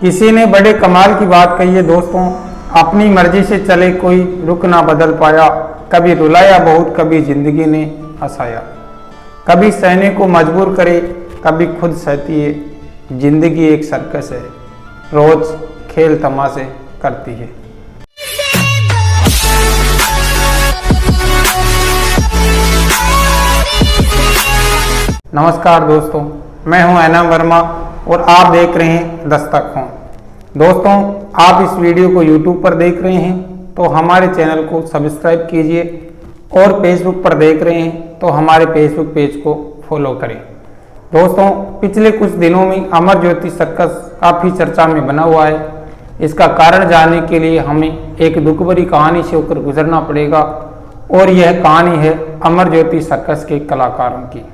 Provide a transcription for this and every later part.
किसी ने बड़े कमाल की बात कही है दोस्तों, अपनी मर्जी से चले कोई रुख ना बदल पाया। कभी रुलाया बहुत, कभी जिंदगी ने हंसाया। कभी सहने को मजबूर करे, कभी खुद सहती है। जिंदगी एक सर्कस है, रोज खेल तमाशे करती है। नमस्कार दोस्तों, मैं हूं एनएम वर्मा और आप देख रहे हैं दस्तक होम। दोस्तों, आप इस वीडियो को YouTube पर देख रहे हैं तो हमारे चैनल को सब्सक्राइब कीजिए और फेसबुक पर देख रहे हैं तो हमारे फेसबुक पेज को फॉलो करें। दोस्तों, पिछले कुछ दिनों में अमर ज्योति सर्कस काफ़ी चर्चा में बना हुआ है। इसका कारण जानने के लिए हमें एक दुख भरी कहानी से होकर गुजरना पड़ेगा और यह कहानी है अमर ज्योति सर्कस के कलाकारों की।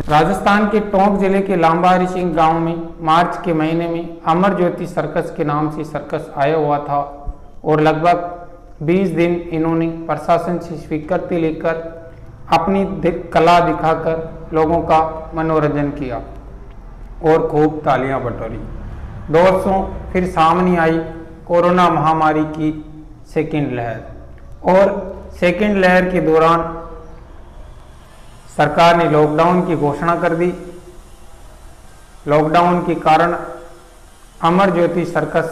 राजस्थान के टोंक जिले के लांबा हरि सिंह गांव में मार्च के महीने में अमर ज्योति सर्कस के नाम से सर्कस आया हुआ था और लगभग 20 दिन इन्होंने प्रशासन से स्वीकृति लेकर अपनी कला दिखाकर लोगों का मनोरंजन किया और खूब तालियां बटोरी। दोस्तों, फिर सामने आई कोरोना महामारी की सेकेंड लहर और सेकेंड लहर के दौरान सरकार ने लॉकडाउन की घोषणा कर दी। लॉकडाउन के कारण अमर ज्योति सर्कस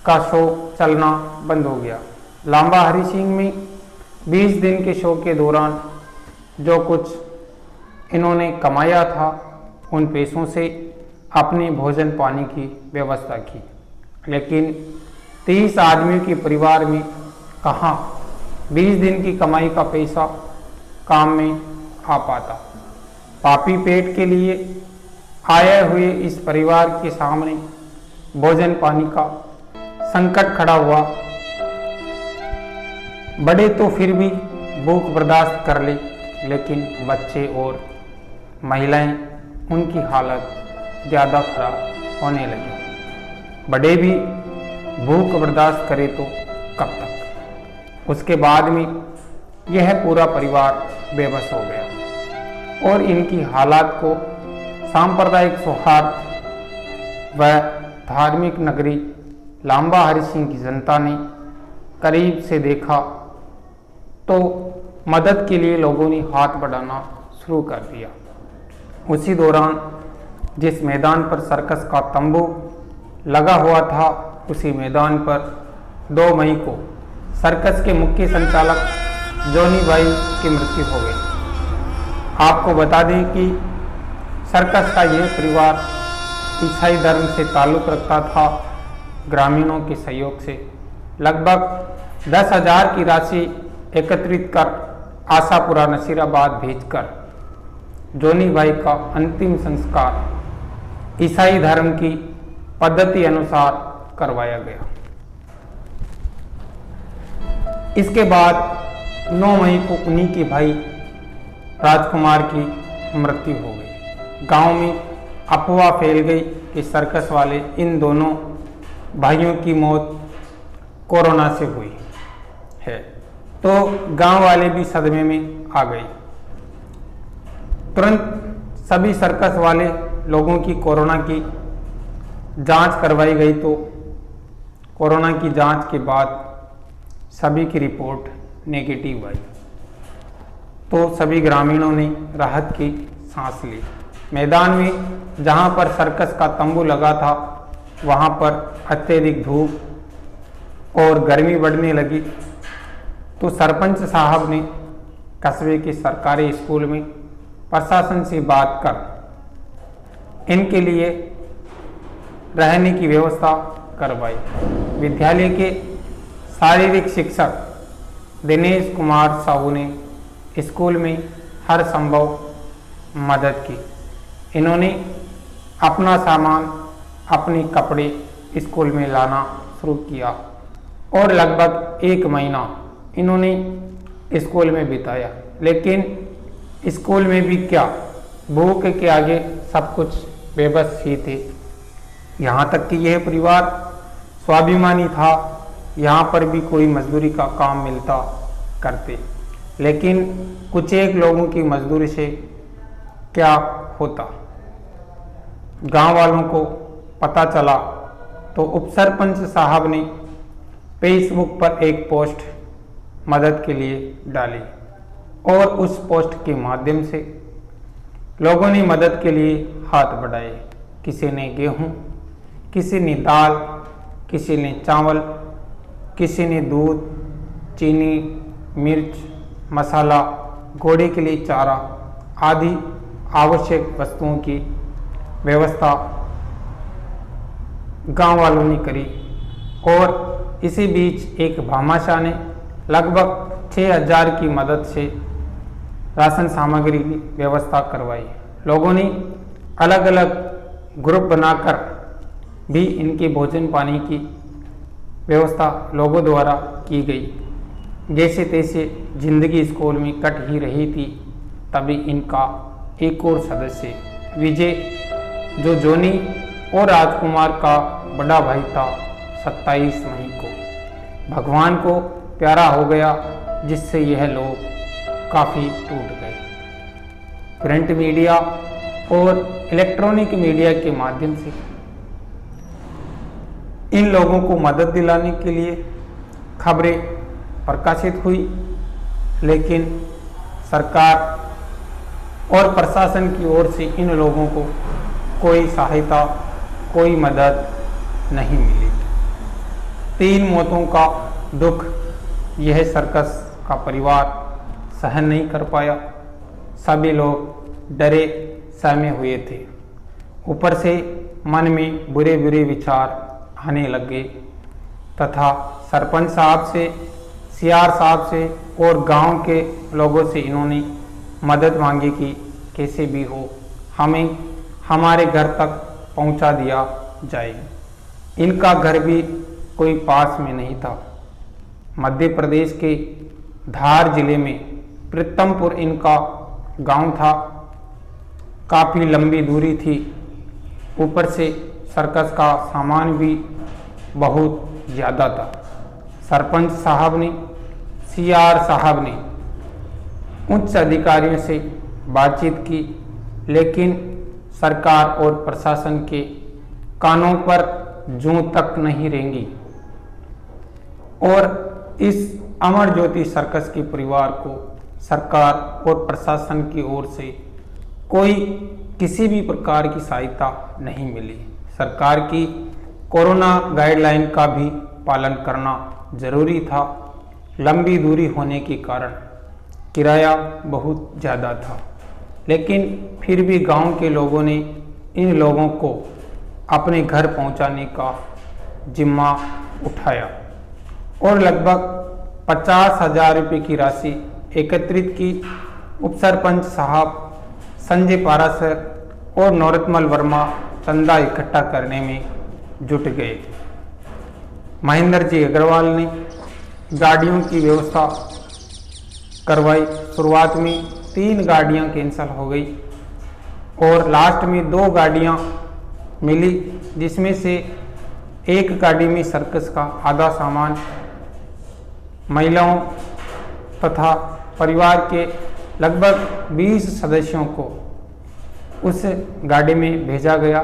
का शो चलना बंद हो गया। लांबा हरि सिंह में 20 दिन के शो के दौरान जो कुछ इन्होंने कमाया था उन पैसों से अपने भोजन पानी की व्यवस्था की, लेकिन 30 आदमियों के परिवार में कहाँ 20 दिन की कमाई का पैसा काम में आ पाता। पापी पेट के लिए आए हुए इस परिवार के सामने भोजन पानी का संकट खड़ा हुआ। बड़े तो फिर भी भूख बर्दाश्त कर ले, लेकिन बच्चे और महिलाएं, उनकी हालत ज़्यादा खराब होने लगी। बड़े भी भूख बर्दाश्त करे तो कब तक। उसके बाद में यह पूरा परिवार बेबस हो गया और इनकी हालात को सांप्रदायिक सौहार्द व धार्मिक नगरी लांबा हरि सिंह की जनता ने करीब से देखा तो मदद के लिए लोगों ने हाथ बढ़ाना शुरू कर दिया। उसी दौरान जिस मैदान पर सर्कस का तंबू लगा हुआ था, उसी मैदान पर 2 मई को सर्कस के मुख्य संचालक जोनी भाई की मृत्यु हो गई। आपको बता दें कि सर्कस का यह परिवार ईसाई धर्म से ताल्लुक़ रखता था। ग्रामीणों के सहयोग से लगभग 10,000 की राशि एकत्रित कर आशापुरा नसीराबाद भेजकर जोनी भाई का अंतिम संस्कार ईसाई धर्म की पद्धति अनुसार करवाया गया। इसके बाद 9 मई को उन्हीं के भाई राजकुमार की मृत्यु हो गई। गांव में अफवाह फैल गई कि सर्कस वाले इन दोनों भाइयों की मौत कोरोना से हुई है, तो गांव वाले भी सदमे में आ गए। तुरंत सभी सर्कस वाले लोगों की कोरोना की जांच करवाई गई, तो कोरोना की जांच के बाद सभी की रिपोर्ट नेगेटिव आई, तो सभी ग्रामीणों ने राहत की सांस ली। मैदान में जहां पर सर्कस का तंबू लगा था वहां पर अत्यधिक धूप और गर्मी बढ़ने लगी, तो सरपंच साहब ने कस्बे के सरकारी स्कूल में प्रशासन से बात कर इनके लिए रहने की व्यवस्था करवाई। विद्यालय के शारीरिक शिक्षक दिनेश कुमार साहू ने स्कूल में हर संभव मदद की। इन्होंने अपना सामान, अपने कपड़े स्कूल में लाना शुरू किया और लगभग 1 महीना इन्होंने स्कूल में बिताया। लेकिन स्कूल में भी क्या, भूख के आगे सब कुछ बेबस ही थे। यहाँ तक कि यह परिवार स्वाभिमानी था, यहाँ पर भी कोई मजदूरी का काम मिलता करते, लेकिन कुछ एक लोगों की मजदूरी से क्या होता। गांव वालों को पता चला तो उप सरपंच साहब ने फेसबुक पर एक पोस्ट मदद के लिए डाली और उस पोस्ट के माध्यम से लोगों ने मदद के लिए हाथ बढ़ाए। किसी ने गेहूं, किसी ने दाल, किसी ने चावल, किसी ने दूध, चीनी, मिर्च, मसाला, घोड़े के लिए चारा आदि आवश्यक वस्तुओं की व्यवस्था गांव वालों ने करी। और इसी बीच एक भामाशाह ने लगभग 6000 की मदद से राशन सामग्री की व्यवस्था करवाई। लोगों ने अलग अलग ग्रुप बनाकर भी इनके भोजन पानी की व्यवस्था लोगों द्वारा की गई। जैसे तैसे जिंदगी स्कूल में कट ही रही थी, तभी इनका एक और सदस्य विजय, जो जोनी और राजकुमार का बड़ा भाई था, 27 मई को भगवान को प्यारा हो गया, जिससे यह लोग काफ़ी टूट गए। प्रिंट मीडिया और इलेक्ट्रॉनिक मीडिया के माध्यम से इन लोगों को मदद दिलाने के लिए खबरें प्रकाशित हुई, लेकिन सरकार और प्रशासन की ओर से इन लोगों को कोई सहायता, कोई मदद नहीं मिली। 3 मौतों का दुख यह सर्कस का परिवार सहन नहीं कर पाया। सभी लोग डरे सहमे हुए थे। ऊपर से मन में बुरे बुरे विचार आने लगे तथा सरपंच साहब से, सीआर साहब से और गांव के लोगों से इन्होंने मदद मांगी कि कैसे भी हो हमें हमारे घर तक पहुंचा दिया जाए। इनका घर भी कोई पास में नहीं था। मध्य प्रदेश के धार जिले में प्रीतमपुर इनका गांव था। काफ़ी लंबी दूरी थी। ऊपर से सर्कस का सामान भी बहुत ज़्यादा था। सरपंच साहब ने, सीआर साहब ने उच्च अधिकारियों से बातचीत की, लेकिन सरकार और प्रशासन के कानों पर जूं तक नहीं रेंगी और इस अमर ज्योति सर्कस के परिवार को सरकार और प्रशासन की ओर से कोई किसी भी प्रकार की सहायता नहीं मिली। सरकार की कोरोना गाइडलाइन का भी पालन करना जरूरी था। लंबी दूरी होने के कारण किराया बहुत ज़्यादा था, लेकिन फिर भी गांव के लोगों ने इन लोगों को अपने घर पहुंचाने का जिम्मा उठाया और लगभग 50,000 रुपये की राशि एकत्रित की। उप सरपंच साहब संजय पारासर और नौरतमल वर्मा चंदा इकट्ठा करने में जुट गए। महेंद्र जी अग्रवाल ने गाड़ियों की व्यवस्था करवाई। शुरुआत में 3 गाड़ियां कैंसिल हो गई और लास्ट में 2 गाड़ियां मिली, जिसमें से एक गाड़ी में सर्कस का आधा सामान महिलाओं तथा परिवार के लगभग 20 सदस्यों को उस गाड़ी में भेजा गया।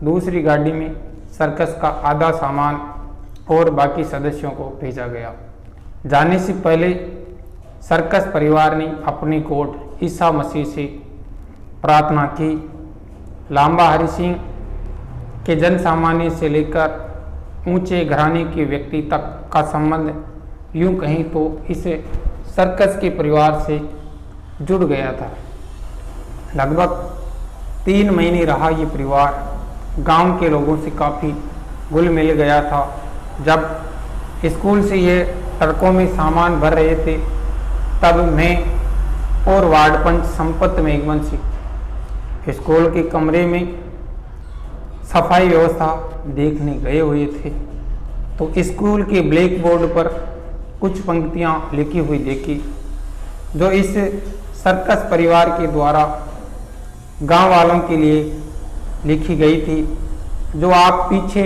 दूसरी गाड़ी में सर्कस का आधा सामान और बाकी सदस्यों को भेजा गया। जाने से पहले सर्कस परिवार ने अपनी कोर्ट ईसा मसीह से प्रार्थना की। लांबा हरि सिंह के जन सामान्य से लेकर ऊंचे घराने के व्यक्ति तक का संबंध यूं कहीं तो इस सर्कस के परिवार से जुड़ गया था। लगभग 3 महीने रहा ये परिवार गांव के लोगों से काफ़ी घुल मिल गया था। जब स्कूल से ये सड़कों में सामान भर रहे थे, तब मैं और वार्ड पंच संपत मेघवंशी स्कूल के कमरे में सफाई व्यवस्था देखने गए हुए थे, तो स्कूल के ब्लैक बोर्ड पर कुछ पंक्तियां लिखी हुई देखी, जो इस सर्कस परिवार के द्वारा गांव वालों के लिए लिखी गई थी, जो आप पीछे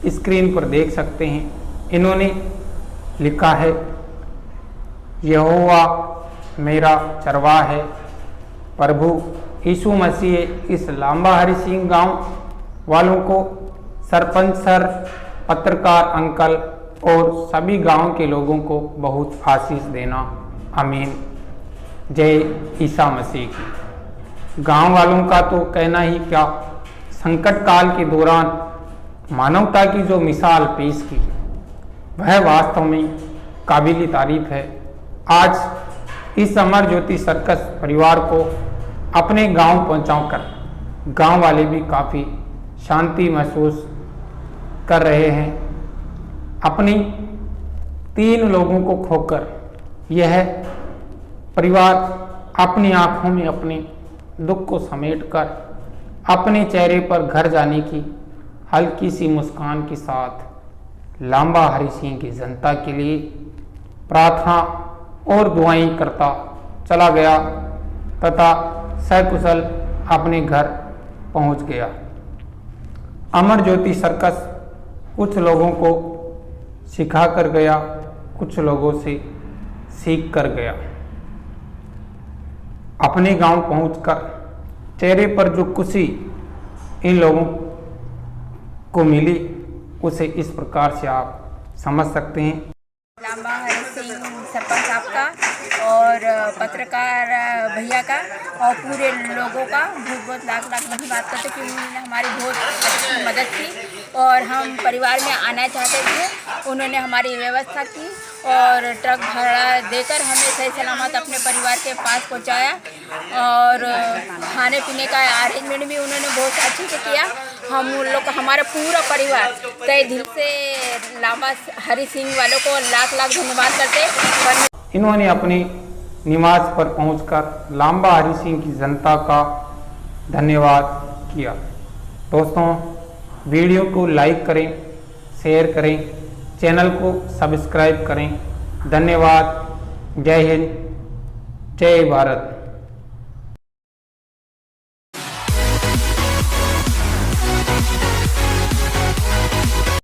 स्क्रीन पर देख सकते हैं। इन्होंने लिखा है, यहोवा मेरा चरवाहा है, प्रभु यीशु मसीह इस लांबा हरि सिंह गांव वालों को सरपंच सर, पत्रकार अंकल और सभी गांव के लोगों को बहुत आशीष देना। आमीन। जय ईसा मसीह की। गांव वालों का तो कहना ही क्या, संकट काल के दौरान मानवता की जो मिसाल पेश की वह वास्तव में काबिल तारीफ है। आज इस अमर ज्योति सर्कस परिवार को अपने गांव पहुंचाकर गांव वाले भी काफ़ी शांति महसूस कर रहे हैं। अपनी 3 लोगों को खोकर यह परिवार अपनी आंखों में अपने दुख को समेटकर अपने चेहरे पर घर जाने की हल्की सी मुस्कान के साथ लांबा हरि सिंह की जनता के लिए प्रार्थना और दुआएं करता चला गया तथा सकुशल अपने घर पहुंच गया। अमर ज्योति सर्कस कुछ लोगों को सिखा कर गया, कुछ लोगों से सीख कर गया। अपने गांव पहुंचकर चेहरे पर जो खुशी इन लोगों को मिली उसे इस प्रकार से आप समझ सकते हैं। लांबा हरि सिंह सरपंच साहब का और पत्रकार भैया का और पूरे लोगों का बहुत बहुत लाख लाख धन्यवाद करते कि उन्होंने हमारी बहुत अच्छी मदद की और हम परिवार में आना चाहते थे। उन्होंने हमारी व्यवस्था की और ट्रक भाड़ा देकर हमें सही सलामत अपने परिवार के पास पहुंचाया और खाने पीने का अरेंजमेंट भी उन्होंने बहुत अच्छे से किया। हम उन लोग हमारा पूरा परिवार तय दिल से लांबा हरि सिंह वालों को लाख लाख धन्यवाद करते। इन्होंने अपने निवास पर पहुंचकर लांबा हरि सिंह की जनता का धन्यवाद किया। दोस्तों, वीडियो को लाइक करें, शेयर करें, चैनल को सब्सक्राइब करें। धन्यवाद। जय हिंद, जय भारत।